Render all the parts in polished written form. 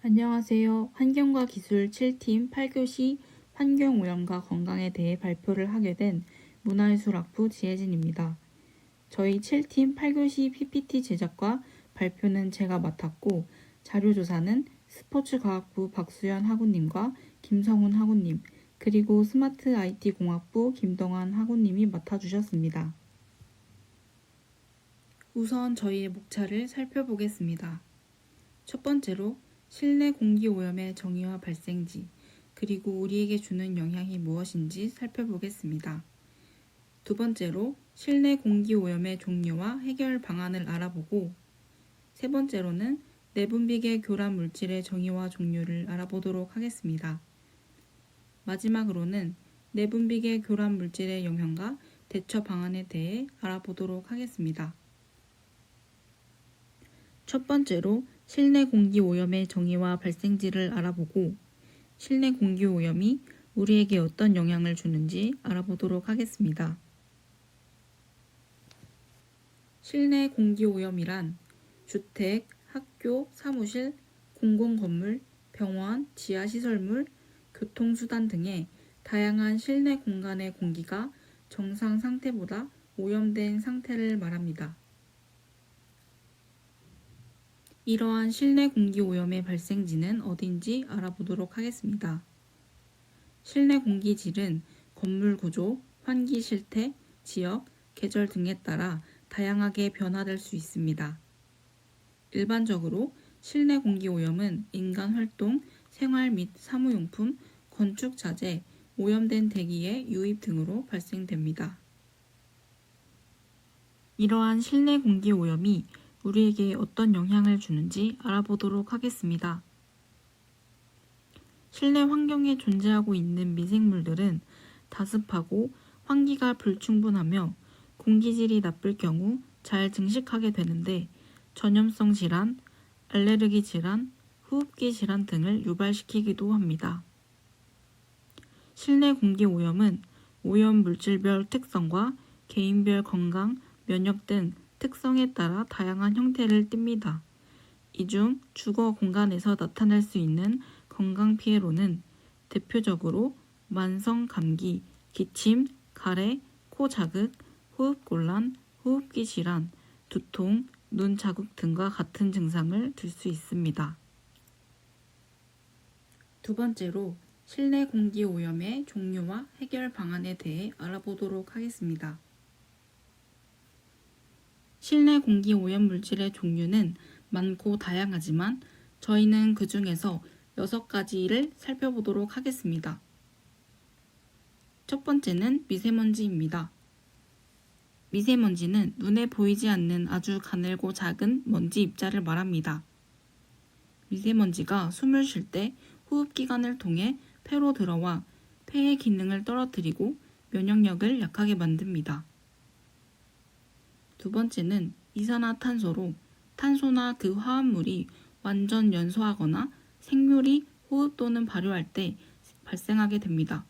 안녕하세요. 환경과 기술 7팀 8교시 환경오염과 건강에 대해 발표를 하게 된 문화예술학부 지혜진입니다. 저희 7팀 8교시 PPT 제작과 발표는 제가 맡았고 자료조사는 스포츠과학부 박수연 학우님과 김성훈 학우님 그리고 스마트 IT 공학부 김동환 학우님이 맡아주셨습니다. 우선 저희의 목차를 살펴보겠습니다. 첫 번째로 실내 공기 오염의 정의와 발생지, 그리고 우리에게 주는 영향이 무엇인지 살펴보겠습니다. 두 번째로 실내 공기 오염의 종류와 해결 방안을 알아보고, 세 번째로는 내분비계 교란 물질의 정의와 종류를 알아보도록 하겠습니다. 마지막으로는 내분비계 교란 물질의 영향과 대처 방안에 대해 알아보도록 하겠습니다. 첫 번째로 실내 공기 오염의 정의와 발생지를 알아보고 실내 공기 오염이 우리에게 어떤 영향을 주는지 알아보도록 하겠습니다. 실내 공기 오염이란 주택, 학교, 사무실, 공공건물, 병원, 지하시설물, 교통수단 등의 다양한 실내 공간의 공기가 정상 상태보다 오염된 상태를 말합니다. 이러한 실내 공기 오염의 발생지는 어딘지 알아보도록 하겠습니다. 실내 공기질은 건물 구조, 환기 실태, 지역, 계절 등에 따라 다양하게 변화될 수 있습니다. 일반적으로 실내 공기 오염은 인간 활동, 생활 및 사무용품, 건축 자재, 오염된 대기의 유입 등으로 발생됩니다. 이러한 실내 공기 오염이 우리에게 어떤 영향을 주는지 알아보도록 하겠습니다. 실내 환경에 존재하고 있는 미생물들은 다습하고 환기가 불충분하며 공기질이 나쁠 경우 잘 증식하게 되는데 전염성 질환, 알레르기 질환, 호흡기 질환 등을 유발시키기도 합니다. 실내 공기 오염은 오염 물질별 특성과 개인별 건강, 면역 등 특성에 따라 다양한 형태를 띱니다. 이 중 주거 공간에서 나타날 수 있는 건강 피해로는 대표적으로 만성 감기, 기침, 가래, 코 자극, 호흡곤란, 호흡기 질환, 두통, 눈 자국 등과 같은 증상을 들 수 있습니다. 두 번째로 실내 공기 오염의 종류와 해결 방안에 대해 알아보도록 하겠습니다. 실내 공기 오염 물질의 종류는 많고 다양하지만 저희는 그 중에서 6가지를 살펴보도록 하겠습니다. 첫 번째는 미세먼지입니다. 미세먼지는 눈에 보이지 않는 아주 가늘고 작은 먼지 입자를 말합니다. 미세먼지가 숨을 쉴 때 호흡기관을 통해 폐로 들어와 폐의 기능을 떨어뜨리고 면역력을 약하게 만듭니다. 두 번째는 이산화탄소로 탄소나 그 화합물이 완전 연소하거나 생물이 호흡 또는 발효할 때 발생하게 됩니다.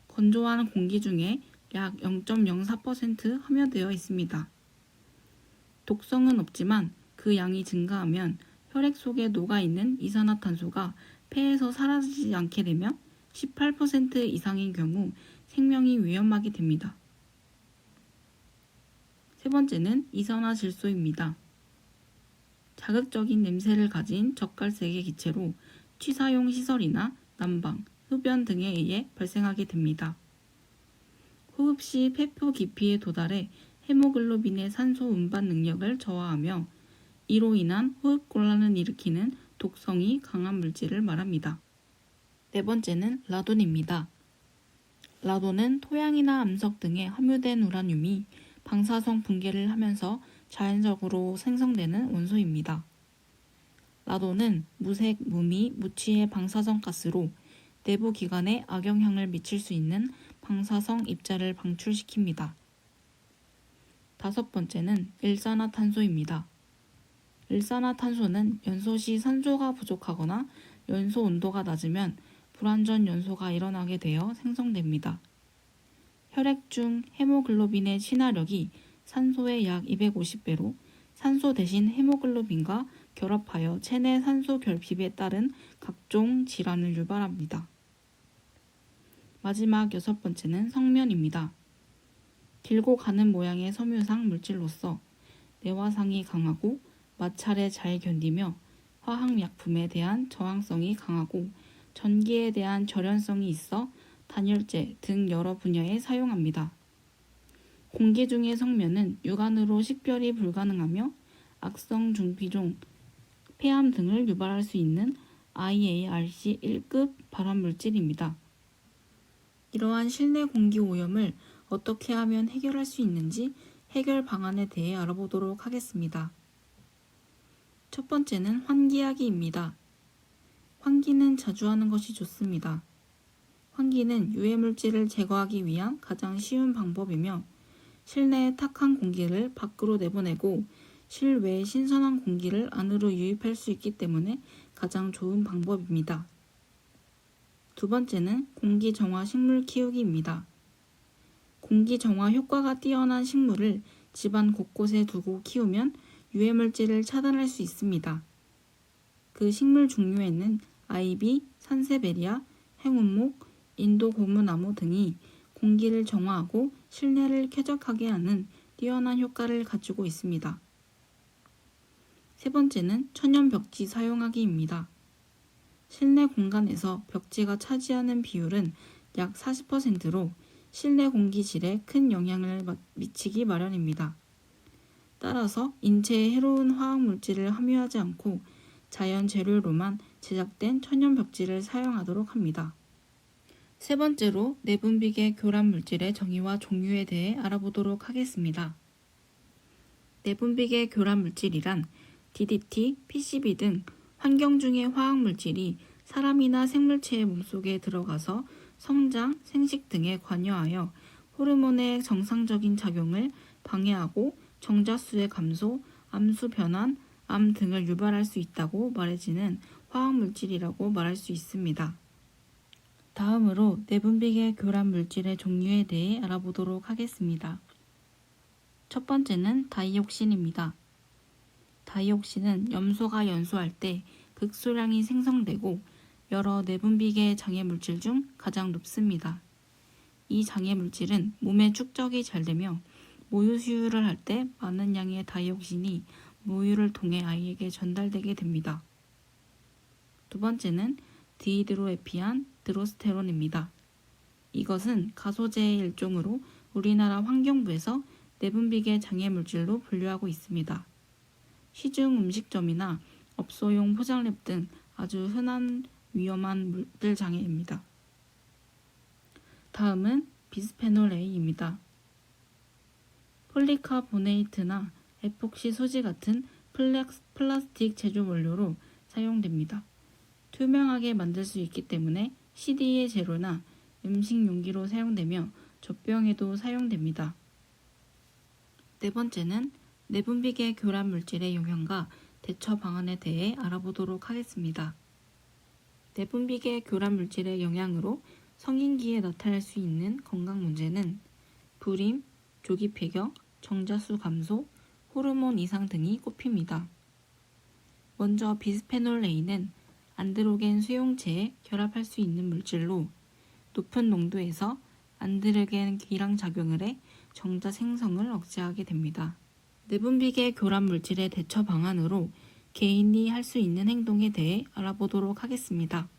건조한 공기 중에 약 0.04% 함유되어 있습니다. 독성은 없지만 그 양이 증가하면 혈액 속에 녹아있는 이산화탄소가 폐에서 사라지지 않게 되며 18% 이상인 경우 생명이 위험하게 됩니다. 세 번째는 이산화질소입니다. 자극적인 냄새를 가진 젓갈색의 기체로 취사용 시설이나 난방, 흡연 등에 의해 발생하게 됩니다. 호흡 시 폐표 깊이에 도달해 헤모글로빈의 산소 운반 능력을 저하하며 이로 인한 호흡곤란을 일으키는 독성이 강한 물질을 말합니다. 네 번째는 라돈입니다. 라돈은 토양이나 암석 등에 함유된 우라늄이 방사성 붕괴를 하면서 자연적으로 생성되는 원소입니다. 라돈은 무색, 무미, 무취의 방사성 가스로 내부 기관에 악영향을 미칠 수 있는 방사성 입자를 방출시킵니다. 다섯 번째는 일산화탄소입니다. 일산화탄소는 연소 시 산소가 부족하거나 연소 온도가 낮으면 불완전 연소가 일어나게 되어 생성됩니다. 혈액 중 헤모글로빈의 친화력이 산소의 약 250배로 산소 대신 헤모글로빈과 결합하여 체내 산소 결핍에 따른 각종 질환을 유발합니다. 마지막 6번째는 성면입니다. 길고 가는 모양의 섬유상 물질로서 내화상이 강하고 마찰에 잘 견디며 화학약품에 대한 저항성이 강하고 전기에 대한 절연성이 있어 단열재 등 여러 분야에 사용합니다. 공기 중의 성면은 육안으로 식별이 불가능하며 악성 중피종, 폐암 등을 유발할 수 있는 IARC 1급 발암물질입니다. 이러한 실내 공기 오염을 어떻게 하면 해결할 수 있는지 해결 방안에 대해 알아보도록 하겠습니다. 첫 번째는 환기하기입니다. 환기는 자주 하는 것이 좋습니다. 환기는 유해물질을 제거하기 위한 가장 쉬운 방법이며 실내의 탁한 공기를 밖으로 내보내고 실외의 신선한 공기를 안으로 유입할 수 있기 때문에 가장 좋은 방법입니다. 두 번째는 공기 정화 식물 키우기입니다. 공기 정화 효과가 뛰어난 식물을 집안 곳곳에 두고 키우면 유해물질을 차단할 수 있습니다. 그 식물 종류에는 아이비, 산세베리아, 행운목, 인도 고무나무 등이 공기를 정화하고 실내를 쾌적하게 하는 뛰어난 효과를 가지고 있습니다. 세 번째는 천연 벽지 사용하기입니다. 실내 공간에서 벽지가 차지하는 비율은 약 40%로 실내 공기질에 큰 영향을 미치기 마련입니다. 따라서 인체에 해로운 화학물질을 함유하지 않고 자연 재료로만 제작된 천연 벽지를 사용하도록 합니다. 세 번째로 내분비계 교란 물질의 정의와 종류에 대해 알아보도록 하겠습니다. 내분비계 교란 물질이란 DDT, PCB 등 환경 중의 화학물질이 사람이나 생물체의 몸속에 들어가서 성장, 생식 등에 관여하여 호르몬의 정상적인 작용을 방해하고 정자수의 감소, 암수 변환, 암 등을 유발할 수 있다고 말해지는 화학물질이라고 말할 수 있습니다. 다음으로 내분비계 교란 물질의 종류에 대해 알아보도록 하겠습니다. 첫 번째는 다이옥신입니다. 다이옥신은 염소가 연소할 때 극소량이 생성되고 여러 내분비계 장애물질 중 가장 높습니다. 이 장애물질은 몸에 축적이 잘 되며 모유 수유를 할 때 많은 양의 다이옥신이 모유를 통해 아이에게 전달되게 됩니다. 두 번째는 디히드로에피안 드로스테론입니다. 이것은 가소제의 일종으로 우리나라 환경부에서 내분비계 장애물질로 분류하고 있습니다. 시중 음식점이나 업소용 포장랩 등 아주 흔한 위험한 물질 장애입니다. 다음은 비스페놀 A입니다. 폴리카보네이트나 에폭시 소지 같은 플라스틱 제조 원료로 사용됩니다. 투명하게 만들 수 있기 때문에 CD의 재료나 음식 용기로 사용되며 젖병에도 사용됩니다. 네 번째는 내분비계 교란 물질의 영향과 대처 방안에 대해 알아보도록 하겠습니다. 내분비계 교란 물질의 영향으로 성인기에 나타날 수 있는 건강 문제는 불임, 조기 폐경, 정자수 감소, 호르몬 이상 등이 꼽힙니다. 먼저 비스페놀 A는 안드로겐 수용체에 결합할 수 있는 물질로 높은 농도에서 안드로겐 기랑 작용을 해 정자 생성을 억제하게 됩니다. 내분비계 교란 물질의 대처 방안으로 개인이 할 수 있는 행동에 대해 알아보도록 하겠습니다.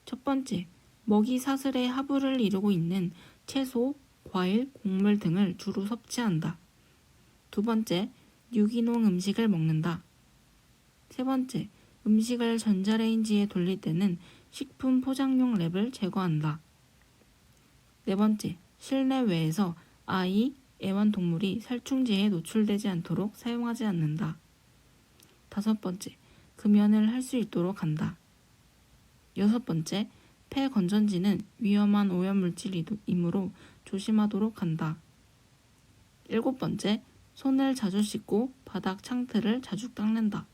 첫 번째, 먹이 사슬의 하부를 이루고 있는 채소, 과일, 곡물 등을 주로 섭취한다. 두 번째, 유기농 음식을 먹는다. 세 번째, 음식을 전자레인지에 돌릴 때는 식품 포장용 랩을 제거한다. 네 번째, 실내외에서 아이, 애완동물이 살충제에 노출되지 않도록 사용하지 않는다. 다섯 번째, 금연을 할 수 있도록 한다. 여섯 번째, 폐 건전지는 위험한 오염물질이므로 조심하도록 한다. 일곱 번째, 손을 자주 씻고 바닥 창틀을 자주 닦는다.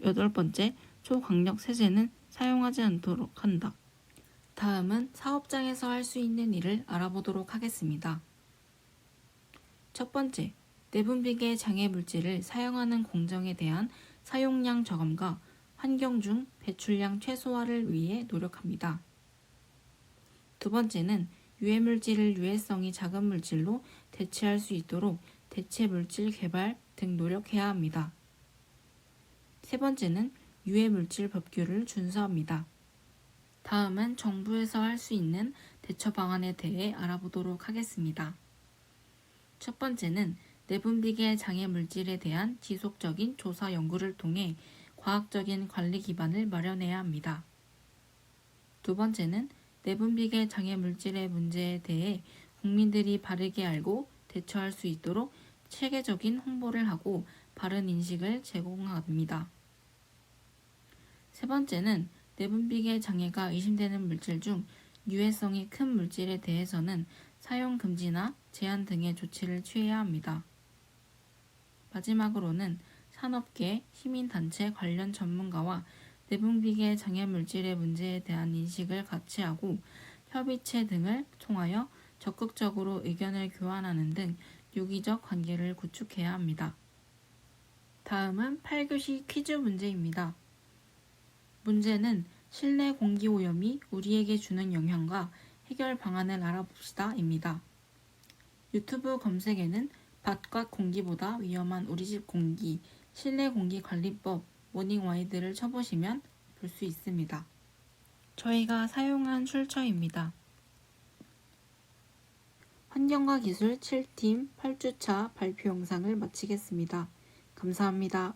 여덟 번째, 초강력 세제는 사용하지 않도록 한다. 다음은 사업장에서 할 수 있는 일을 알아보도록 하겠습니다. 첫 번째, 내분비계 장애 물질을 사용하는 공정에 대한 사용량 저감과 환경 중 배출량 최소화를 위해 노력합니다. 두 번째는 유해물질을 유해성이 작은 물질로 대체할 수 있도록 대체 물질 개발 등 노력해야 합니다. 세 번째는 유해물질 법규를 준수합니다. 다음은 정부에서 할 수 있는 대처 방안에 대해 알아보도록 하겠습니다. 첫 번째는 내분비계 장애 물질에 대한 지속적인 조사 연구를 통해 과학적인 관리 기반을 마련해야 합니다. 두 번째는 내분비계 장애 물질의 문제에 대해 국민들이 바르게 알고 대처할 수 있도록 체계적인 홍보를 하고 바른 인식을 제공합니다. 세 번째는 내분비계 장애가 의심되는 물질 중 유해성이 큰 물질에 대해서는 사용 금지나 제한 등의 조치를 취해야 합니다. 마지막으로는 산업계, 시민단체 관련 전문가와 내분비계 장애 물질의 문제에 대한 인식을 같이 하고 협의체 등을 통하여 적극적으로 의견을 교환하는 등 유기적 관계를 구축해야 합니다. 다음은 8교시 퀴즈 문제입니다. 문제는 실내 공기 오염이 우리에게 주는 영향과 해결 방안을 알아봅시다입니다. 유튜브 검색에는 바깥 공기보다 위험한 우리 집 공기, 실내 공기 관리법, 모닝와이드를 쳐보시면 볼 수 있습니다. 저희가 사용한 출처입니다. 환경과 기술 7팀 8주차 발표 영상을 마치겠습니다. 감사합니다.